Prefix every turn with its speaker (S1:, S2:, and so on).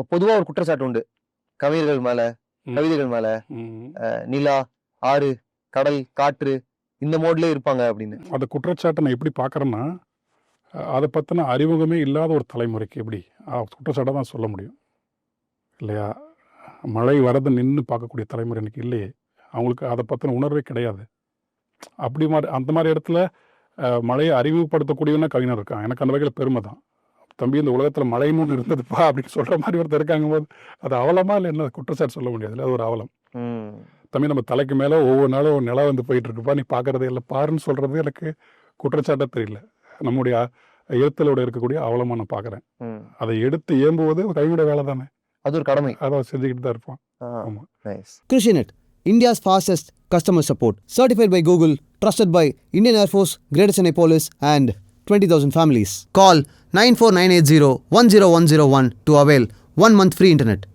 S1: பொதுவா ஒரு குற்றச்சாட்டு உண்டு. கவிஞர்கள் மேல, கவிதைகள் மேல, நிலா, ஆறு, கடல், காற்று இந்த மோட்லயே இருப்பாங்க அப்படின்னு.
S2: அந்த குற்றச்சாட்டை நான் எப்படி பார்க்குறேன்னா, அதை பற்றின அறிமுகமே இல்லாத ஒரு தலைமுறைக்கு எப்படி குற்றச்சாட்டை தான் சொல்ல முடியும் இல்லையா? மழை வரதை நின்று பார்க்கக்கூடிய தலைமுறை எனக்கு இல்லையே. அவங்களுக்கு அதை பற்றின உணர்வே கிடையாது. அந்த மாதிரி இடத்துல மழையை அறிமுகப்படுத்தக்கூடியவனா கவிஞர் இருக்கான். எனக்கு அந்த வகையில் பெருமை தான். தம்பி இந்த உலகத்தில் மழைன்னு ஒன்று இருந்ததுப்பா அப்படின்னு சொல்கிற மாதிரி ஒருத்தர் இருக்காங்க போது அது அவலமா இல்லை என்ன குற்றச்சாட்டு சொல்ல முடியாது. அது ஒரு அவலம். தம்பி நம்ம தலைக்கு மேலே ஒவ்வொரு நாளும் ஒரு நிலா வந்து போயிட்டு இருக்குப்பா, நீ பார்க்கறதே இல்லை பாருன்னு சொல்கிறது எனக்கு குற்றச்சாட்டாக தெரியல. நம்முடைய எழுத்தலோட இருக்கக்கூடிய அவலமாக நான் பார்க்குறேன். அதை எடுத்து ஏம்புவது கவியோட வேலை தானே,
S1: அது ஒரு கடமை.
S2: அதை செஞ்சுக்கிட்டு தான் இருப்பான். ஆமாம்.
S3: Crucianet, India's fastest customer support, certified by Google, trusted by Indian Air Force, Greater Chennai Police and 20,000 families. Call 94980 10101 to avail 1 month free internet.